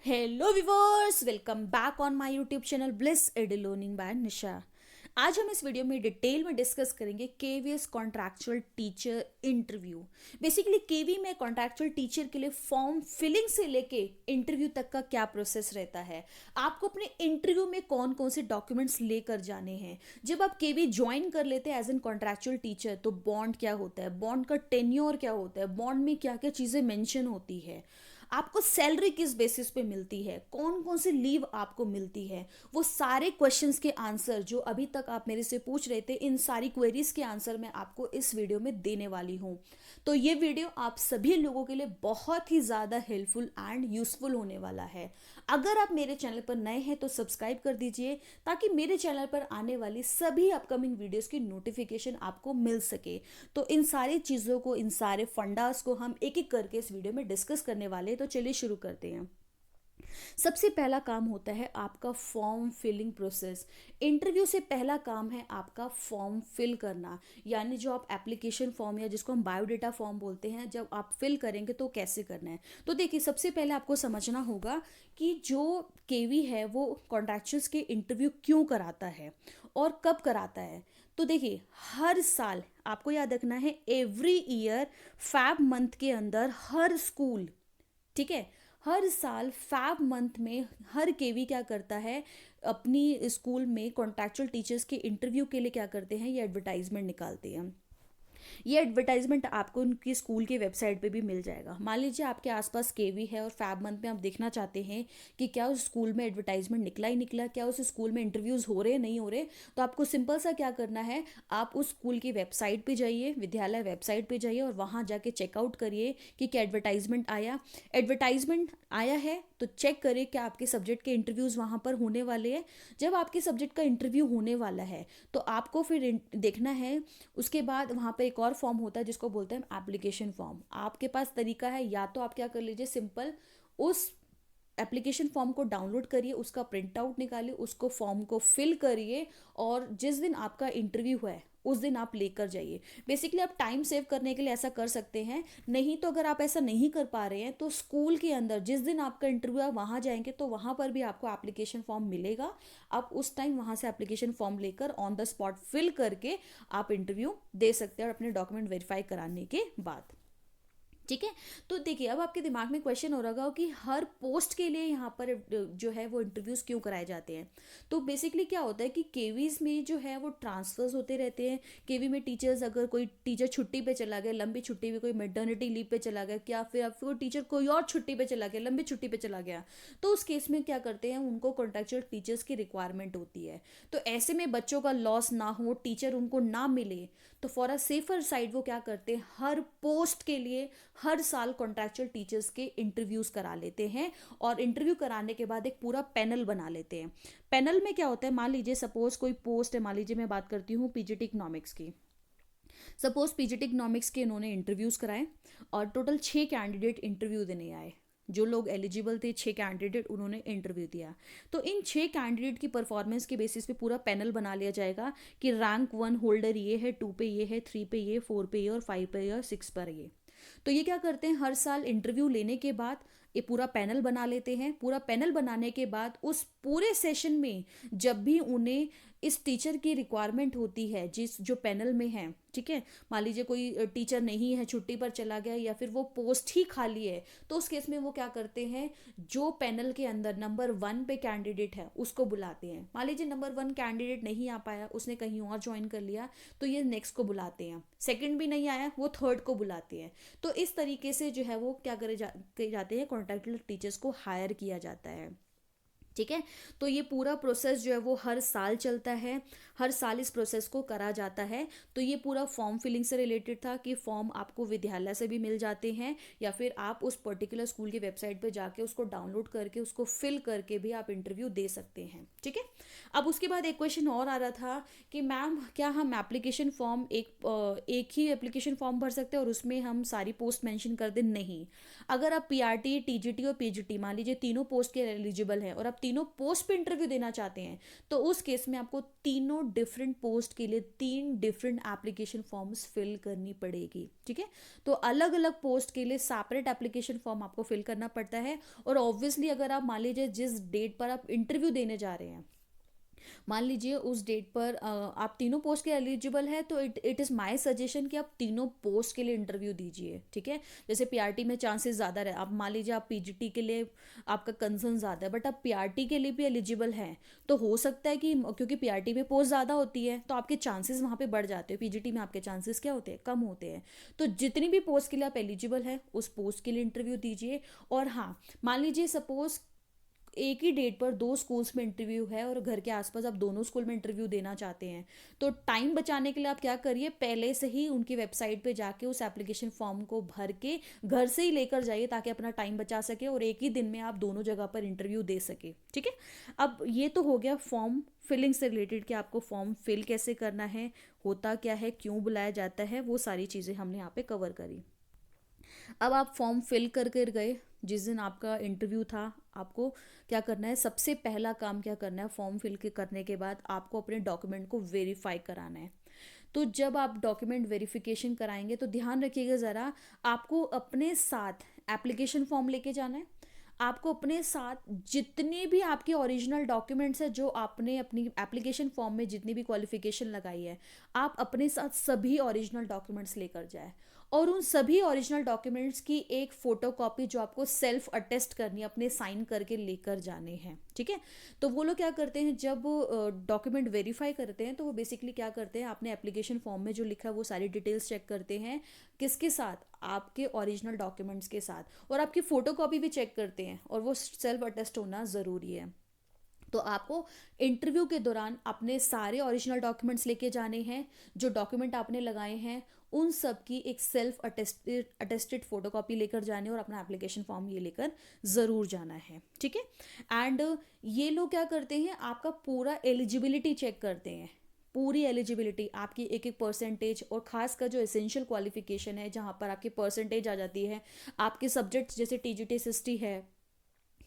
Hello viewers, welcome back on my YouTube channel Bliss ED learning by Nisha. आज हम इस video में detail में डिस्कस करेंगे KVS contractual teacher interview. Basically KV में कॉन्ट्रैक्चुअल टीचर के लिए फॉर्म फिलिंग से लेके इंटरव्यू तक का क्या प्रोसेस रहता है, आपको अपने इंटरव्यू में कौन कौन से डॉक्यूमेंट्स लेकर जाने हैं। जब आप केवी ज्वाइन कर लेते हैं एज एन कॉन्ट्रैक्चुअल टीचर तो बॉन्ड क्या होता है, बॉन्ड का टेन्योर क्या होता है, बॉन्ड में क्या क्या चीज़ें मेंशन होती है, आपको सैलरी किस बेसिस पे मिलती है, कौन कौन सी लीव आपको मिलती है, वो सारे क्वेश्चंस के आंसर जो अभी तक आप मेरे से पूछ रहे थे, इन सारी क्वेरीज के आंसर मैं आपको इस वीडियो में देने वाली हूँ। तो ये वीडियो आप सभी लोगों के लिए बहुत ही ज़्यादा हेल्पफुल एंड यूजफुल होने वाला है। अगर आप मेरे चैनल पर नए हैं तो सब्सक्राइब कर दीजिए ताकि मेरे चैनल पर आने वाली सभी अपकमिंग वीडियोस की नोटिफिकेशन आपको मिल सके। तो इन सारी चीज़ों को, इन सारे फंडास को हम एक एक करके इस वीडियो में डिस्कस करने वाले हैं। तो चलिए शुरू करते हैं। सबसे पहला काम होता है आपका फॉर्म फिलिंग प्रोसेस। इंटरव्यू से पहला काम है आपका फॉर्म फिल करना, यानी जो आप एप्लीकेशन फॉर्म या जिसको हम बायोडेटा फॉर्म बोलते हैं, जब आप फिल करेंगे तो कैसे करना है। तो देखिए, सबसे पहले आपको समझना होगा कि जो केवी है वो कॉन्ट्रैक्चुअल्स के इंटरव्यू क्यों कराता है और कब कराता है। तो देखिए, हर साल आपको याद रखना है, एवरी ईयर फैब मंथ के अंदर हर स्कूल, ठीक है, हर साल फैब मंथ में हर केवी क्या करता है, अपनी स्कूल में कॉन्ट्रैक्चुअल टीचर्स के इंटरव्यू के लिए क्या करते हैं, ये एडवर्टाइजमेंट निकालते हैं। ये एडवर्टाइजमेंट आपको उनकी स्कूल की वेबसाइट पे भी मिल जाएगा। मान लीजिए आपके आसपास केवी है और फैब मंथ में आप देखना चाहते हैं कि क्या उस स्कूल में एडवर्टाइजमेंट निकला ही निकला, क्या उस स्कूल में इंटरव्यूज़ हो रहे नहीं हो रहे, तो आपको सिंपल सा क्या करना है, आप उस स्कूल की वेबसाइट पे जाइए, विद्यालय वेबसाइट पे जाइए और वहाँ जाके चेकआउट करिए कि क्या एडवर्टाइजमेंट आया। एडवर्टाइजमेंट आया है तो चेक करिए क्या आपके सब्जेक्ट के इंटरव्यूज़ वहाँ पर होने वाले हैं। जब आपके सब्जेक्ट का इंटरव्यू होने वाला है तो आपको फिर देखना है, उसके बाद वहाँ पे एक और फॉर्म होता है जिसको बोलते हैं एप्लीकेशन फॉर्म। आपके पास तरीका है, या तो आप क्या कर लीजिए, सिंपल उस एप्लीकेशन फॉर्म को डाउनलोड करिए, उसका प्रिंट आउट निकालिए, उसको फॉर्म को फिल करिए और जिस दिन आपका इंटरव्यू है उस दिन आप लेकर जाइए। बेसिकली आप टाइम सेव करने के लिए ऐसा कर सकते हैं। नहीं तो अगर आप ऐसा नहीं कर पा रहे हैं तो स्कूल के अंदर जिस दिन आपका इंटरव्यू है वहाँ जाएंगे तो वहाँ पर भी आपको एप्लीकेशन फॉर्म मिलेगा। आप उस टाइम वहाँ से एप्लीकेशन फॉर्म लेकर ऑन द स्पॉट फिल करके आप इंटरव्यू दे सकते हैं और अपने डॉक्यूमेंट वेरीफाई कराने के बाद, ठीक है। तो देखिए, अब आपके दिमाग में क्वेश्चन हो रहा होगा कि हर पोस्ट के लिए यहाँ पर जो है वो इंटरव्यूज़ क्यों कराए जाते हैं। तो बेसिकली क्या होता है कि केवीज में जो है वो ट्रांसफर्स होते रहते हैं। केवी में टीचर्स, अगर कोई टीचर छुट्टी पे चला गया, लंबी छुट्टी पे, कोई मेटर्निटी लीव पे चला गया, क्या फिर अब कोई टीचर कोई और छुट्टी पे चला गया, लंबी छुट्टी पे चला गया, तो उस केस में क्या करते हैं, उनको कॉन्ट्रेक्चुअल टीचर्स की रिक्वायरमेंट होती है। तो ऐसे में बच्चों का लॉस ना हो, टीचर उनको ना मिले, तो फॉर अ सेफर साइड वो क्या करते हैं, हर पोस्ट के लिए हर साल कॉन्ट्रैक्चुअल टीचर्स के इंटरव्यूज करा लेते हैं और इंटरव्यू कराने के बाद एक पूरा पैनल बना लेते हैं। पैनल में क्या होता है, मान लीजिए सपोज कोई पोस्ट है, मान लीजिए मैं बात करती हूँ पीजीटी इकोनॉमिक्स की। सपोज पीजीटी इकोनॉमिक्स के इन्होंने इंटरव्यूज कराए और टोटल 6 कैंडिडेट इंटरव्यू देने आए। जो लोग एलिजिबल थे, 6 कैंडिडेट, उन्होंने इंटरव्यू दिया। तो इन 6 कैंडिडेट की परफॉर्मेंस के बेसिस पे पूरा पैनल बना लिया जाएगा कि रैंक 1 होल्डर ये है, 2 पे ये है, 3 पे ये, 4 पे ये और 5 पे ये और 6 पर ये। तो ये क्या करते हैं, हर साल इंटरव्यू लेने के बाद ये पूरा पैनल बना लेते हैं। पूरा पैनल बनाने के बाद उस पूरे सेशन में जब भी उन्हें इस टीचर की रिक्वायरमेंट होती है जिस जो पैनल में है, ठीक है, मान लीजिए कोई टीचर नहीं है, छुट्टी पर चला गया या फिर वो पोस्ट ही खाली है, तो उस केस में वो क्या करते हैं, जो पैनल के अंदर नंबर 1 पे कैंडिडेट है उसको बुलाते हैं। मान लीजिए नंबर 1 कैंडिडेट नहीं आ पाया, उसने कहीं और ज्वाइन कर लिया, तो ये नेक्स्ट को बुलाते हैं। सेकंड भी नहीं आया, वो थर्ड को बुलाते हैं। तो इस तरीके से जो है वो क्या करे जाते हैं, कॉन्ट्रैक्चुअल टीचर्स को हायर किया जाता है, ठीक है। तो ये पूरा प्रोसेस जो है वो हर साल चलता है, हर साल इस प्रोसेस को करा जाता है। तो ये पूरा फॉर्म फिलिंग से रिलेटेड था कि फॉर्म आपको विद्यालय से भी मिल जाते हैं या फिर आप उस पर्टिकुलर स्कूल की वेबसाइट पे जाके उसको डाउनलोड करके उसको फिल करके भी आप इंटरव्यू दे सकते हैं, ठीक है। अब उसके बाद एक क्वेश्चन और आ रहा था कि मैम क्या हम एप्लीकेशन फॉर्म एक ही एप्लीकेशन फॉर्म भर सकते हैं और उसमें हम सारी पोस्ट मेंशन कर दें? नहीं। अगर आप पीआरटी, टीजीटी और पीजीटी मान लीजिए तीनों पोस्ट के एलिजिबल हैं और आप तीनों पोस्ट पे इंटरव्यू देना चाहते हैं तो उस केस में आपको तीनों डिफरेंट पोस्ट के लिए 3 डिफरेंट एप्लीकेशन फॉर्म्स फिल करनी पड़ेगी, ठीक है। तो अलग अलग पोस्ट के लिए सेपरेट एप्लीकेशन फॉर्म आपको फिल करना पड़ता है। और ऑब्वियसली अगर आप मान लीजिए जिस डेट पर आप इंटरव्यू देने जा रहे हैं, मान लीजिए उस डेट पर आप तीनों पोस्ट के एलिजिबल है, तो इट इज़ माय सजेशन कि आप तीनों पोस्ट के लिए इंटरव्यू दीजिए, ठीक है। जैसे पीआरटी में चांसेस ज़्यादा रहे, आप मान लीजिए आप पीजीटी के लिए आपका कंसर्न ज़्यादा है बट आप पीआरटी के लिए भी एलिजिबल हैं, तो हो सकता है कि क्योंकि पीआरटी में पोस्ट ज़्यादा होती है तो आपके चांसेस वहाँ पे बढ़ जाते हैं, पीजीटी में आपके चांसेस क्या होते हैं, कम होते हैं। तो जितनी भी पोस्ट के लिए आप एलिजिबल है उस पोस्ट के लिए इंटरव्यू दीजिए। और हाँ, मान लीजिए सपोज एक ही डेट पर 2 स्कूल्स में इंटरव्यू है और घर के आसपास आप दोनों स्कूल में इंटरव्यू देना चाहते हैं, तो टाइम बचाने के लिए आप क्या करिए, पहले से ही उनकी वेबसाइट पे जाके उस एप्लीकेशन फॉर्म को भर के घर से ही लेकर जाइए ताकि अपना टाइम बचा सके और एक ही दिन में आप दोनों जगह पर इंटरव्यू दे सके, ठीक है। अब ये तो हो गया फॉर्म फिलिंग से रिलेटेड कि आपको फॉर्म फिल कैसे करना है, होता क्या है, क्यों बुलाया जाता है, वो सारी चीज़ें हमने यहाँ पे कवर करी। अब आप फॉर्म फिल कर कर गए, जिस दिन आपका इंटरव्यू था आपको क्या करना है, सबसे पहला काम क्या करना है, फॉर्म फिल के करने के बाद आपको अपने डॉक्यूमेंट को वेरीफाई कराना है। तो जब आप डॉक्यूमेंट वेरिफिकेशन कराएंगे तो ध्यान रखिएगा ज़रा, आपको अपने साथ एप्लीकेशन फॉर्म लेके जाना है, आपको अपने साथ जितने भी आपके ओरिजिनल डॉक्यूमेंट्स हैं जो आपने अपनी एप्लीकेशन फॉर्म में जितनी भी क्वालिफिकेशन लगाई है, आप अपने साथ सभी ओरिजिनल डॉक्यूमेंट्स लेकर जाए और उन सभी ओरिजिनल डॉक्यूमेंट्स की एक फ़ोटो कॉपी जो आपको सेल्फ अटेस्ट करनी है, अपने साइन करके लेकर जाने हैं, ठीक है। तो वो लोग क्या करते हैं, जब डॉक्यूमेंट वेरीफाई करते हैं तो वो बेसिकली क्या करते हैं, आपने एप्लीकेशन फॉर्म में जो लिखा है वो सारी डिटेल्स चेक करते हैं, किसके साथ, आपके ओरिजिनल डॉक्यूमेंट्स के साथ, और आपकी फ़ोटो कॉपी भी चेक करते हैं और वो सेल्फ अटेस्ट होना ज़रूरी है। तो आपको इंटरव्यू के दौरान अपने सारे ओरिजिनल डॉक्यूमेंट्स लेके जाने हैं, जो डॉक्यूमेंट आपने लगाए हैं उन सब की एक सेल्फ अटेस्टेड फोटोकॉपी लेकर जाने और अपना एप्लीकेशन फॉर्म ये लेकर ज़रूर जाना है, ठीक है। एंड ये लोग क्या करते हैं, आपका पूरा एलिजिबिलिटी चेक करते हैं, पूरी एलिजिबिलिटी आपकी एक एक परसेंटेज, और खास कर जो एसेंशियल क्वालिफिकेशन है जहाँ पर आपकी परसेंटेज आ जाती है, आपके सब्जेक्ट्स जैसे टीजीटी एसएसटी है,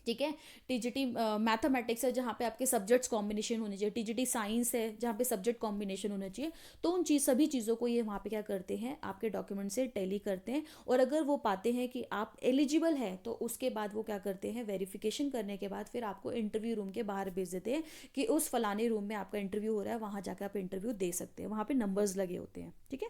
ठीक है, टीजीटी मैथमेटिक्स है जहाँ पे आपके सब्जेक्ट्स कॉम्बिनेशन होने चाहिए, टीजीटी साइंस है जहाँ पे सब्जेक्ट कॉम्बिनेशन होना चाहिए, तो उन सभी चीज़ों को ये वहाँ पे क्या करते हैं, आपके डॉक्यूमेंट से टैली करते हैं। और अगर वो पाते हैं कि आप एलिजिबल है तो उसके बाद वो क्या करते हैं, वेरिफिकेशन करने के बाद फिर आपको इंटरव्यू रूम के बाहर भेज देते हैं कि उस फलाने रूम में आपका इंटरव्यू हो रहा है, वहाँ जाकर आप इंटरव्यू दे सकते हैं, वहाँ पर नंबर्स लगे होते हैं, ठीक है।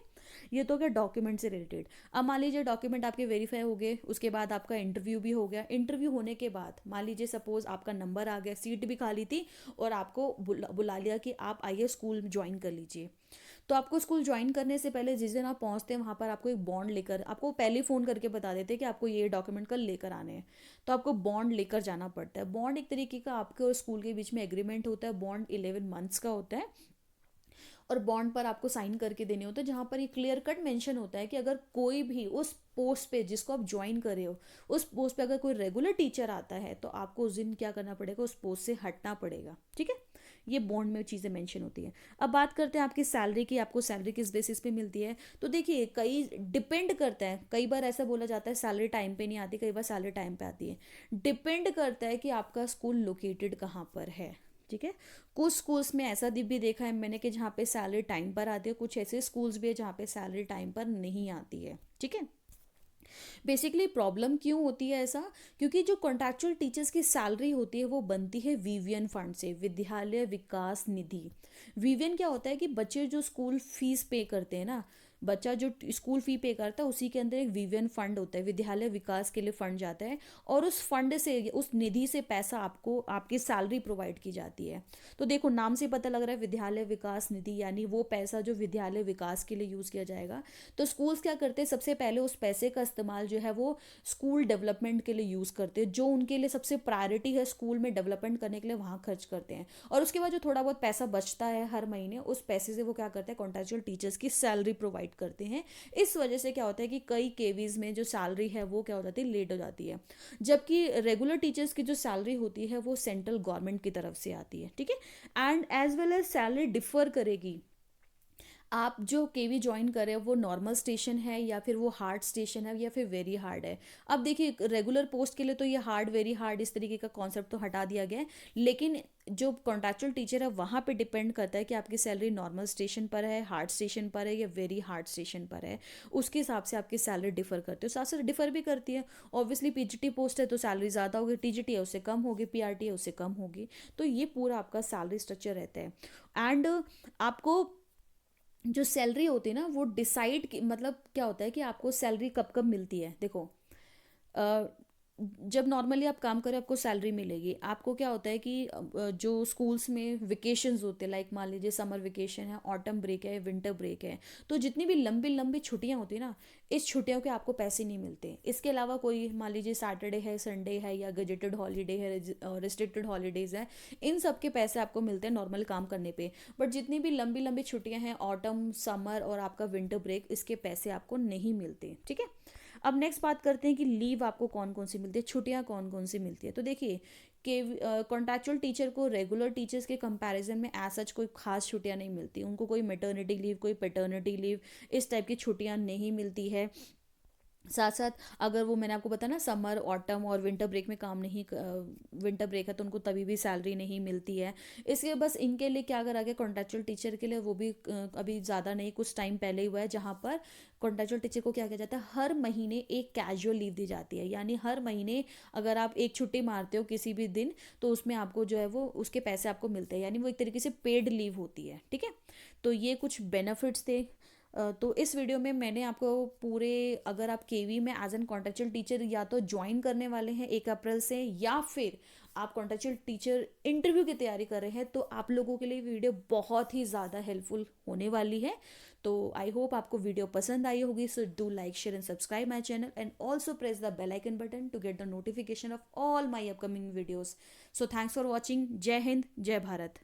ये तो क्या डॉक्यूमेंट से रिलेटेड। अब मान लीजिए डॉक्यूमेंट आपके वेरीफाई हो गए, उसके बाद आपका इंटरव्यू भी हो गया, इंटरव्यू होने के बाद मान लीजिए सपोज आपका नंबर आ गया, सीट भी खाली थी और आपको बुला लिया कि आप आइए स्कूल ज्वाइन कर लीजिए। तो आपको स्कूल ज्वाइन करने से पहले जिस दिन आप पहुंचते हैं वहाँ पर आपको एक बॉन्ड लेकर, आपको पहले फ़ोन करके बता देते हैं कि आपको ये डॉक्यूमेंट कल लेकर आने हैं, तो आपको बॉन्ड लेकर जाना पड़ता है। बॉन्ड एक तरीके का आपके और स्कूल के बीच में एग्रीमेंट होता है, बॉन्ड 11 मंथ्स का होता है और बॉन्ड पर आपको साइन करके देने होते हैं, जहाँ पर ये क्लियर कट मेंशन होता है कि अगर कोई भी उस पोस्ट पे जिसको आप ज्वाइन कर रहे हो उस पोस्ट पे अगर कोई रेगुलर टीचर आता है तो आपको उस दिन क्या करना पड़ेगा, उस पोस्ट से हटना पड़ेगा, ठीक है। ये बॉन्ड में चीज़ें मेंशन होती हैं। अब बात करते हैं आपकी सैलरी की, आपको सैलरी किस बेसिस पे मिलती है। तो देखिए कई डिपेंड करता है, कई बार ऐसा बोला जाता है सैलरी टाइम पे नहीं आती, कई बार सैलरी टाइम पे आती है, डिपेंड करता है कि आपका स्कूल लोकेटेड कहाँ पर है, ठीक है। कुछ स्कूल्स में ऐसा भी देखा है मैंने कि जहाँ पे सैलरी टाइम पर आती है, कुछ ऐसे स्कूल्स भी है जहाँ पे सैलरी टाइम पर नहीं आती है, ठीक है। बेसिकली प्रॉब्लम क्यों होती है ऐसा, क्योंकि जो कॉन्ट्रैक्चुअल टीचर्स की सैलरी होती है वो बनती है वीवीएन फंड से, विद्यालय विकास निधि। वीवीएन क्या होता है कि बच्चे जो स्कूल फीस पे करते हैं ना, बच्चा जो स्कूल फी पे करता है उसी के अंदर एक वीवीएन फंड होता है, विद्यालय विकास के लिए फंड जाता है और उस फंड से, उस निधि से पैसा आपको आपकी सैलरी प्रोवाइड की जाती है। तो देखो नाम से पता लग रहा है विद्यालय विकास निधि, यानी वो पैसा जो विद्यालय विकास के लिए यूज़ किया जाएगा। तो स्कूल्स क्या करते हैं, सबसे पहले उस पैसे का इस्तेमाल जो है वो स्कूल डेवलपमेंट के लिए यूज़ करते हैं, जो उनके लिए सबसे प्रायोरिटी है स्कूल में डेवलपमेंट करने के लिए वहाँ खर्च करते हैं। और उसके बाद जो थोड़ा बहुत पैसा बचता है हर महीने, उस पैसे से वो क्या करते हैं, कॉन्ट्रैक्चुअल टीचर्स की सैलरी प्रोवाइड करते हैं। इस वजह से क्या होता है कि कई केवीज में जो सैलरी है वो क्या हो जाती है, लेट हो जाती है, जबकि रेगुलर टीचर्स की जो सैलरी होती है वो सेंट्रल गवर्नमेंट की तरफ से आती है, ठीक है। And as well as salary differ करेगी, आप जो केवी ज्वाइन कर रहे हो वो नॉर्मल स्टेशन है या फिर वो हार्ड स्टेशन है या फिर वेरी हार्ड है। अब देखिए रेगुलर पोस्ट के लिए तो ये हार्ड वेरी हार्ड इस तरीके का कॉन्सेप्ट तो हटा दिया गया है, लेकिन जो कॉन्ट्रैक्चुअल टीचर है वहाँ पे डिपेंड करता है कि आपकी सैलरी नॉर्मल स्टेशन पर है, हार्ड स्टेशन पर है या वेरी हार्ड स्टेशन पर है। उसके हिसाब से आपकी सैलरी डिफर करती है, साथ साथ डिफर भी करती है। ऑब्वियसली पीजीटी पोस्ट है तो सैलरी ज़्यादा होगी, टीजीटी है उससे कम होगी, पीआरटी है उससे कम होगी। तो ये पूरा आपका सैलरी स्ट्रक्चर रहता है। एंड आपको जो सैलरी होती है ना वो डिसाइड, मतलब क्या होता है कि आपको सैलरी कब कब मिलती है। देखो अ, जब नॉर्मली आप काम करें आपको सैलरी मिलेगी। आपको क्या होता है कि जो स्कूल्स में वेकेशंस होते हैं, लाइक मान लीजिए समर वेकेशन है, ऑटम ब्रेक है, विंटर ब्रेक है, तो जितनी भी लंबी लंबी छुट्टियां होती है ना, इस छुट्टियों के आपको पैसे नहीं मिलते। इसके अलावा कोई मान लीजिए सैटरडे है, संडे है या गजेटेड हॉलीडे है, रिस्ट्रिक्टेड हॉलीडेज है, इन सब के पैसे आपको मिलते हैं नॉर्मल काम करने पे। बट जितनी भी लंबी लंबी छुट्टियां हैं, ऑटम, समर और आपका विंटर ब्रेक, इसके पैसे आपको नहीं मिलते। ठीक है। अब नेक्स्ट बात करते हैं कि लीव आपको कौन कौन सी मिलती है, छुट्टियां कौन कौन सी मिलती है। तो देखिए कि कॉन्ट्रैक्चुअल टीचर को रेगुलर टीचर्स के कंपैरिजन में एज सच कोई खास छुट्टियां नहीं मिलती। उनको कोई मैटरनिटी लीव, कोई पैटर्निटी लीव, इस टाइप की छुट्टियां नहीं मिलती है। साथ साथ अगर वो मैंने आपको बताया ना समर, ऑटम और विंटर ब्रेक में काम नहीं, विंटर ब्रेक है तो उनको तभी भी सैलरी नहीं मिलती है। इसके बस इनके लिए क्या करा गया कॉन्ट्रैक्चुअल टीचर के लिए, वो भी अभी ज़्यादा नहीं, कुछ टाइम पहले ही हुआ है, जहाँ पर कॉन्ट्रैक्चुअल टीचर को क्या किया जाता है, हर महीने एक कैजुअल लीव दी जाती है। यानी हर महीने अगर आप एक छुट्टी मारते हो किसी भी दिन, तो उसमें आपको जो है वो उसके पैसे आपको मिलते हैं, यानी वो एक तरीके से पेड लीव होती है। ठीक है। तो ये कुछ बेनिफिट्स थे। तो इस वीडियो में मैंने आपको पूरे, अगर आप केवी में एज एन कॉन्ट्रेक्चुअल टीचर या तो ज्वाइन करने वाले हैं 1 अप्रैल से, या फिर आप कॉन्ट्रेक्चुअल टीचर इंटरव्यू की तैयारी कर रहे हैं, तो आप लोगों के लिए वीडियो बहुत ही ज़्यादा हेल्पफुल होने वाली है। तो आई होप आपको वीडियो पसंद आई होगी। So do like, share and subscribe my channel and also press the bell icon button to get the notification of all my upcoming videos. So thanks for watching. जय हिंद, जय भारत।